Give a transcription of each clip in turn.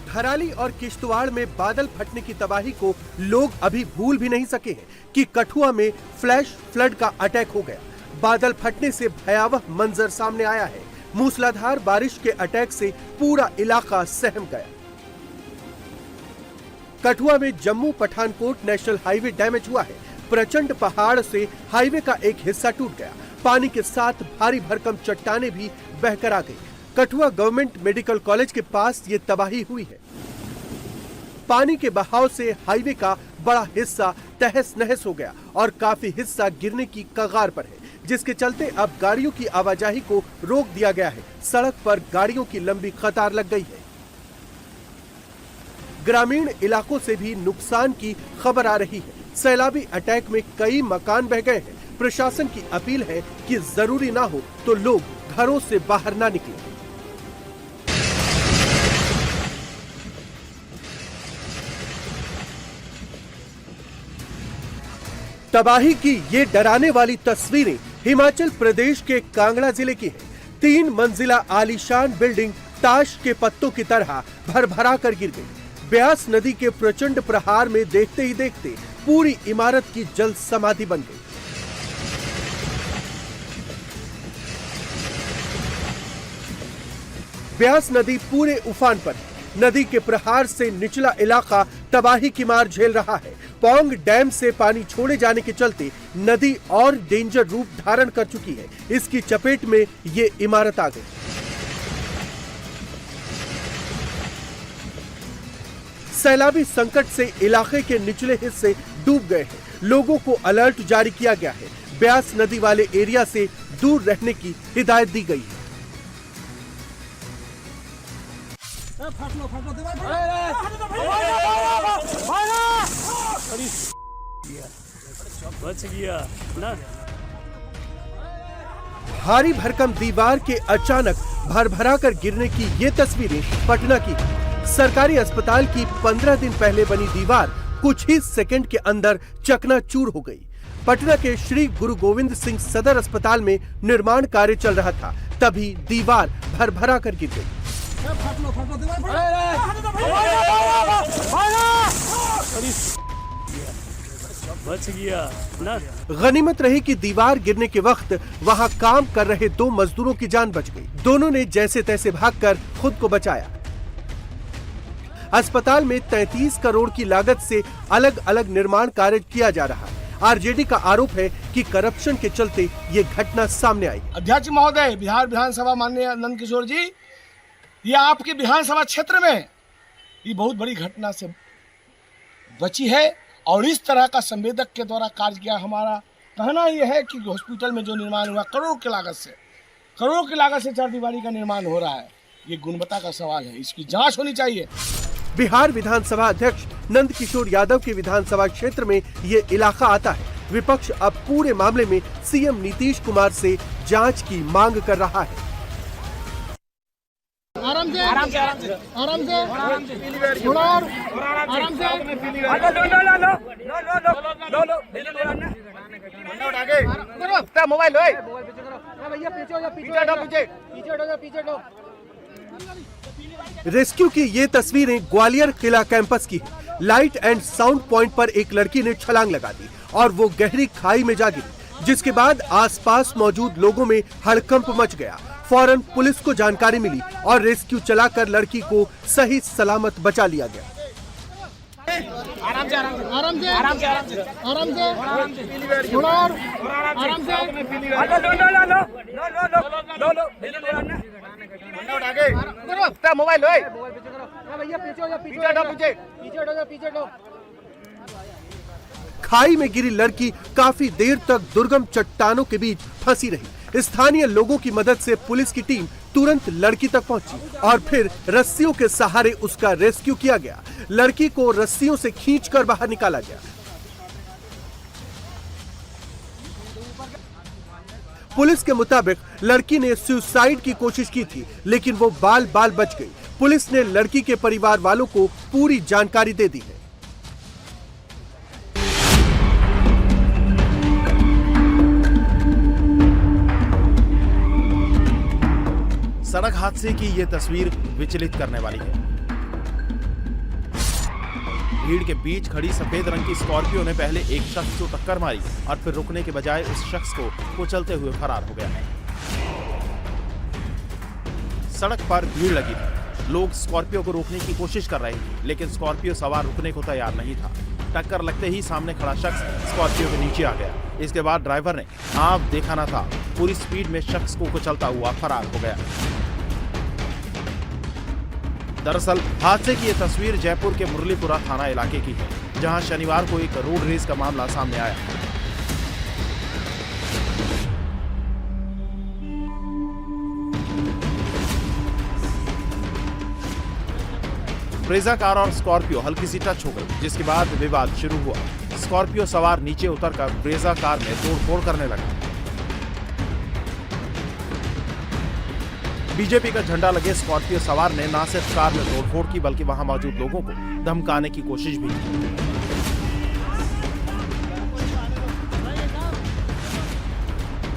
घराली और किश्तवाड़ में बादल फटने की तबाही को लोग अभी भूल भी नहीं सके हैं कि कठुआ में फ्लैश फ्लड का अटैक हो गया। बादल फटने से भयावह मंजर सामने आया है। मूसलाधार बारिश के अटैक से पूरा इलाका सहम गया। कठुआ में Jammu Pathankot national highway damage हुआ है। प्रचंड पहाड़ से हाईवे का एक हिस्सा टूट गया। पानी के साथ भारी भरकम चट्टानें भी बहकर आ गई। कठुआ गवर्नमेंट मेडिकल कॉलेज के पास ये तबाही हुई है। पानी के बहाव से हाईवे का बड़ा हिस्सा तहस नहस हो गया और काफी हिस्सा गिरने की कगार पर है, जिसके चलते अब गाड़ियों की आवाजाही को रोक दिया गया है। सड़क पर गाड़ियों की लंबी कतार लग गई है। ग्रामीण इलाकों से भी नुकसान की खबर आ रही है। सैलाबी अटैक में कई मकान बह गए हैं। प्रशासन की अपील है कि जरूरी ना हो तो लोग घरों से बाहर ना निकलें। तबाही की ये डराने वाली तस्वीरें हिमाचल प्रदेश के कांगड़ा जिले की हैं। 3 मंजिला आलीशान बिल्डिंग ताश के पत्तों की तरह भरभरा कर गिर गई। ब्यास नदी के प्रचंड प्रहार में देखते ही देखते पूरी इमारत की जल समाधि बन गई। ब्यास नदी पूरे उफान पर है। नदी के प्रहार से निचला इलाका तबाही की मार झेल रहा है। पौंग डैम से पानी छोड़े जाने के चलते नदी और डेंजर रूप धारण कर चुकी है। इसकी चपेट में ये इमारत आ गई। सैलाबी संकट से इलाके के निचले हिस्से डूब गए हैं। लोगों को अलर्ट जारी किया गया है। ब्यास नदी वाले एरिया से दूर रहने की हिदायत दी गई है। बच गया ना। भारी भरकम दीवार के अचानक भरभरा कर गिरने की ये तस्वीरें पटना की। सरकारी अस्पताल की 15 दिन पहले बनी दीवार कुछ ही सेकंड के अंदर चकनाचूर हो गई। पटना के श्री गुरु गोविंद सिंह सदर अस्पताल में निर्माण कार्य चल रहा था, तभी दीवार भरभरा कर गिर गई। बच गया ना। गनीमत रही कि दीवार गिरने के वक्त वहां काम कर रहे 2 मजदूरों की जान बच गई। दोनों ने जैसे तैसे भागकर खुद को बचाया। अस्पताल में 33 करोड़ की लागत से अलग अलग निर्माण कार्य किया जा रहा है। आरजेडी का आरोप है कि करप्शन के चलते ये घटना सामने आई। अध्यक्ष महोदय, बिहार विधानसभा माननीय नंद किशोर जी, ये आपके विधानसभा क्षेत्र में ये बहुत बड़ी घटना से बची है और इस तरह का संवेदक के द्वारा कार्य किया। हमारा कहना यह है कि हॉस्पिटल में जो निर्माण हुआ करोड़ों की लागत से चारदीवारी का निर्माण हो रहा है। ये गुणवत्ता का सवाल है, इसकी जांच होनी चाहिए। बिहार विधानसभा अध्यक्ष नंद किशोर यादव के विधानसभा क्षेत्र में ये इलाका आता है। विपक्ष अब पूरे मामले में सीएम नीतीश कुमार से जांच की मांग कर रहा है। आराम से मोबाइल रेस्क्यू की ये तस्वीरें ग्वालियर किला कैंपस की है। लाइट एंड साउंड पॉइंट पर एक लड़की ने छलांग लगा दी और वो गहरी खाई में जा गिरी, जिसके बाद आसपास मौजूद लोगों में हड़कंप मच गया। फौरन पुलिस को जानकारी मिली और रेस्क्यू चलाकर लड़की को सही सलामत बचा लिया गया। मोबाइल खाई में गिरी लड़की काफी देर तक दुर्गम चट्टानों के बीच फंसी रही। स्थानीय लोगों की मदद से पुलिस की टीम तुरंत लड़की तक पहुंची और फिर रस्सियों के सहारे उसका रेस्क्यू किया गया। लड़की को रस्सियों से खींचकर बाहर निकाला गया। पुलिस के मुताबिक लड़की ने सुसाइड की कोशिश की थी, लेकिन वो बाल बाल बच गई। पुलिस ने लड़की के परिवार वालों को पूरी जानकारी दे दी है। सड़क हादसे की ये तस्वीर विचलित करने वाली है। भीड़ के बीच खड़ी सफेद रंग की स्कॉर्पियो ने पहले एक शख्स को टक्कर मारी और फिर रुकने के बजाय उस शख्स को कुचलते हुए फरार हो गया। सड़क पर भीड़ लगी थी। लोग स्कॉर्पियो को रोकने की कोशिश कर रहे थे, लेकिन स्कॉर्पियो सवार रुकने को तैयार नहीं था। टक्कर लगते ही सामने खड़ा शख्स स्कॉर्पियो के नीचे आ गया। इसके बाद ड्राइवर ने आप देखा न था, पूरी स्पीड में शख्स को कुचलता हुआ फरार हो गया। दरअसल हादसे की यह तस्वीर जयपुर के मुरलीपुरा थाना इलाके की है, जहां शनिवार को एक रोड रेस का मामला सामने आया। ब्रेजा कार और स्कॉर्पियो हल्की सी टच हो गई, जिसके बाद विवाद शुरू हुआ। स्कॉर्पियो सवार नीचे उतरकर ब्रेजा कार में तोड़फोड़ करने लगा। बीजेपी का झंडा लगे स्कॉर्पियो सवार ने न सिर्फ कार में तोड़फोड़ की, बल्कि वहां मौजूद लोगों को धमकाने की कोशिश भी की।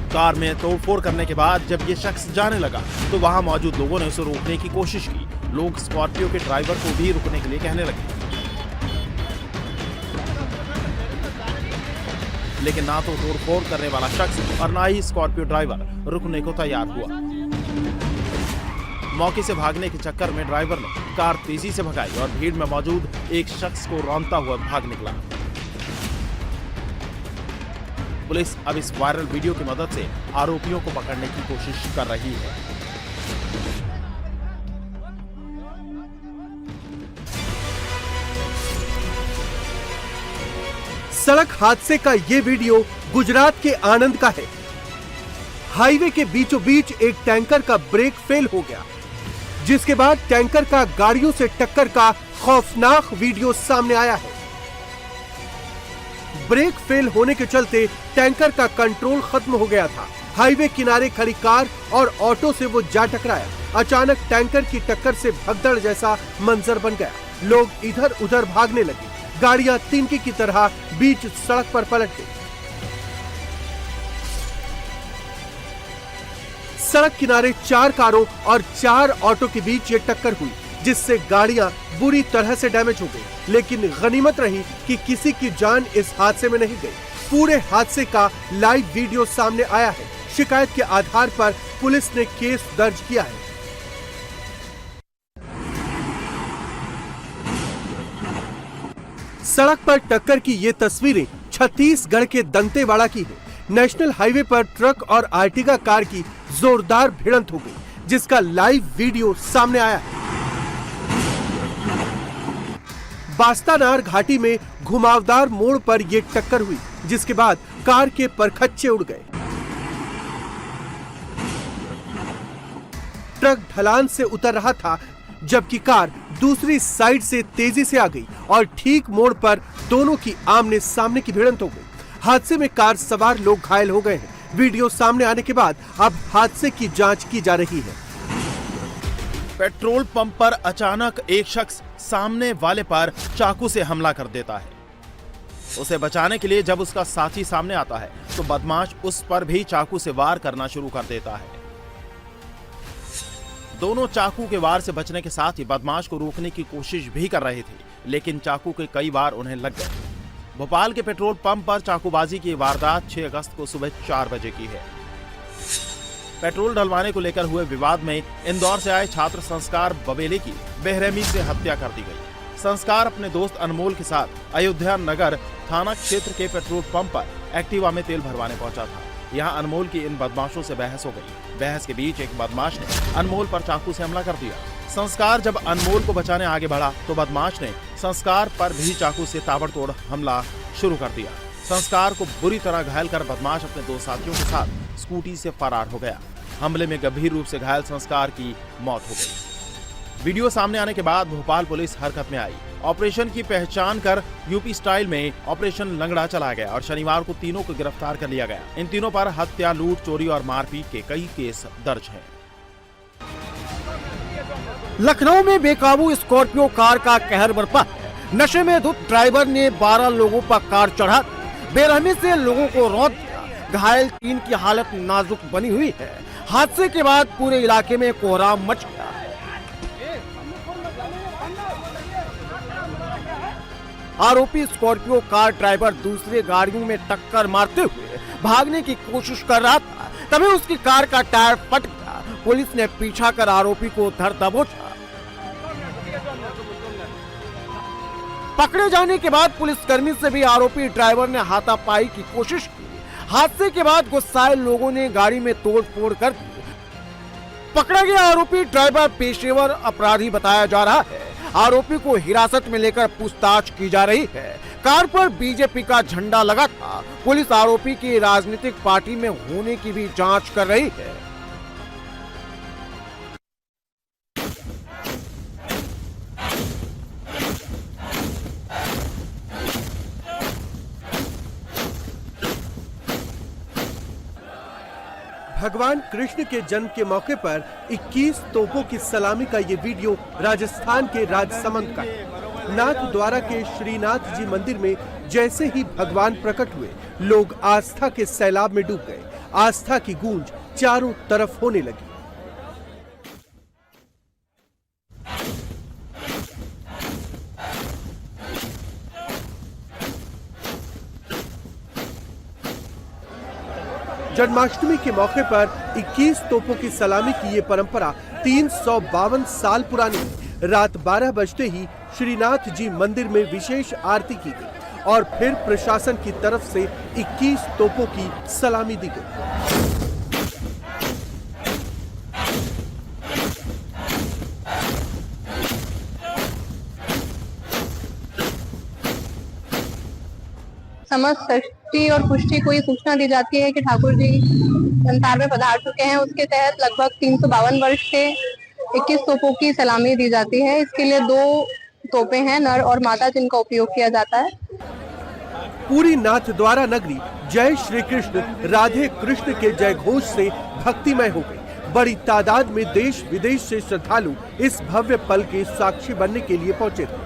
कार में तोड़फोड़ करने के बाद जब ये शख्स जाने लगा तो वहां मौजूद लोगों ने उसे रोकने की कोशिश की। लोग स्कॉर्पियो के ड्राइवर को भी रुकने के लिए कहने लगे, लेकिन ना तो तोड़फोड़ करने वाला शख्स और ना ही स्कॉर्पियो ड्राइवर रुकने को तैयार हुआ। मौके से भागने के चक्कर में ड्राइवर ने कार तेजी से भगाई और भीड़ में मौजूद एक शख्स को रौंदता हुआ भाग निकला। पुलिस अब इस वायरल वीडियो की मदद से आरोपियों को पकड़ने की कोशिश कर रही है। सड़क हादसे का ये वीडियो गुजरात के आणंद का है। हाईवे के बीचों बीच एक टैंकर का ब्रेक फेल हो गया, जिसके बाद टैंकर का गाड़ियों से टक्कर का खौफनाक वीडियो सामने आया है। ब्रेक फेल होने के चलते टैंकर का कंट्रोल खत्म हो गया था। हाईवे किनारे खड़ी कार और ऑटो से वो जा टकराया। अचानक टैंकर की टक्कर से भगदड़ जैसा मंजर बन गया। लोग इधर उधर भागने लगे। गाड़ियां तिनके की तरह बीच सड़क पर पलट गई। सड़क किनारे 4 कारों और 4 ऑटो के बीच ये टक्कर हुई, जिससे गाड़ियां बुरी तरह से डैमेज हो गई। लेकिन गनीमत रही कि किसी की जान इस हादसे में नहीं गई। पूरे हादसे का लाइव वीडियो सामने आया है। शिकायत के आधार पर पुलिस ने केस दर्ज किया है। सड़क पर टक्कर की ये तस्वीरें छत्तीसगढ़ के दंतेवाड़ा की है। नेशनल हाईवे पर ट्रक और आर्टिगा कार की जोरदार भिड़ंत हो गई, जिसका लाइव वीडियो सामने आया है। बास्तानार घाटी में घुमावदार मोड़ पर यह टक्कर हुई, जिसके बाद कार के परखच्चे उड़ गए। ट्रक ढलान से उतर रहा था, जबकि कार दूसरी साइड से तेजी से आ गई और ठीक मोड़ पर दोनों की आमने सामने की भिड़ंत हो गई। हादसे में कार सवार लोग घायल हो गए हैं। वीडियो सामने आने के बाद अब हादसे की जांच की जा रही है। पेट्रोल पंप पर अचानक एक शख्स सामने वाले पर चाकू से हमला कर देता है। उसे बचाने के लिए जब उसका साथी सामने आता है तो बदमाश उस पर भी चाकू से वार करना शुरू कर देता है। दोनों चाकू के वार से बचने के साथ ही बदमाश को रोकने की कोशिश भी कर रहे थे, लेकिन चाकू के कई वार उन्हें लग गए। भोपाल के पेट्रोल पंप पर चाकूबाजी की वारदात 6 अगस्त को सुबह 4 बजे की है। पेट्रोल डलवाने को लेकर हुए विवाद में इंदौर से आए छात्र संस्कार बबेले की बेरहमी से हत्या कर दी गई। संस्कार अपने दोस्त अनमोल के साथ अयोध्या नगर थाना क्षेत्र के पेट्रोल पंप पर एक्टिवा में तेल भरवाने पहुंचा था। यहाँ अनमोल की इन बदमाशों से बहस हो गई। बहस के बीच एक बदमाश ने अनमोल पर चाकू से हमला कर दिया। संस्कार जब अनमोल को बचाने आगे बढ़ा तो बदमाश ने संस्कार पर भी चाकू से ताबड़तोड़ हमला शुरू कर दिया। संस्कार को बुरी तरह घायल कर बदमाश अपने 2 साथियों के साथ स्कूटी से फरार हो गया। हमले में गंभीर रूप से घायल संस्कार की मौत हो गई। वीडियो सामने आने के बाद भोपाल पुलिस हरकत में आई। ऑपरेशन की पहचान कर यूपी स्टाइल में ऑपरेशन लंगड़ा चलाया गया और शनिवार को तीनों को गिरफ्तार कर लिया गया। इन तीनों पर हत्या, लूट, चोरी और मारपीट के कई केस दर्ज हैं। लखनऊ में बेकाबू स्कॉर्पियो कार का कहर बरपा। नशे में धुत ड्राइवर ने 12 लोगों पर कार चढ़ा बेरहमी से लोगों को रौंद दिया। घायल 3 की हालत नाजुक बनी हुई है। हादसे के बाद पूरे इलाके में कोहराम मच गया। आरोपी स्कॉर्पियो कार ड्राइवर दूसरे गाड़ियों में टक्कर मारते हुए भागने की कोशिश कर रहा था, तभी उसकी कार का टायर फट गया। पुलिस ने पीछा कर आरोपी को धर दबोचा। पकड़े जाने के बाद पुलिसकर्मी से भी आरोपी ड्राइवर ने हाथापाई की कोशिश की। हादसे के बाद गुस्साए लोगों ने गाड़ी में तोड़फोड़ कर दी। पकड़ा गया आरोपी ड्राइवर पेशेवर अपराधी बताया जा रहा है। आरोपी को हिरासत में लेकर पूछताछ की जा रही है। कार पर बीजेपी का झंडा लगा था। पुलिस आरोपी की राजनीतिक पार्टी में होने की भी जांच कर रही है। भगवान कृष्ण के जन्म के मौके पर 21 तोपों की सलामी का ये वीडियो राजस्थान के राजसमंद का है। नाथद्वारा के श्रीनाथ जी मंदिर में जैसे ही भगवान प्रकट हुए, लोग आस्था के सैलाब में डूब गए। आस्था की गूंज चारों तरफ होने लगी। जन्माष्टमी के मौके पर 21 तोपों की सलामी की ये परंपरा 352 साल पुरानी है। रात 12 बजते ही श्रीनाथ जी मंदिर में विशेष आरती की गई और फिर प्रशासन की तरफ से 21 तोपों की सलामी दी गई। समस्त षष्ठी और पुष्टि को ये सूचना दी जाती है कि ठाकुर जी संसार में पधार चुके हैं। उसके तहत लगभग 352 वर्ष से 21 तोपों की सलामी दी जाती है। इसके लिए 2 तोपे हैं, नर और मादा, जिनका उपयोग किया जाता है। पूरी नाथद्वारा नगरी जय श्री कृष्ण राधे कृष्ण के जय घोष से भक्तिमय हो गई। बड़ी तादाद में देश विदेश से श्रद्धालु इस भव्य पल के साक्षी बनने के लिए पहुंचे थे।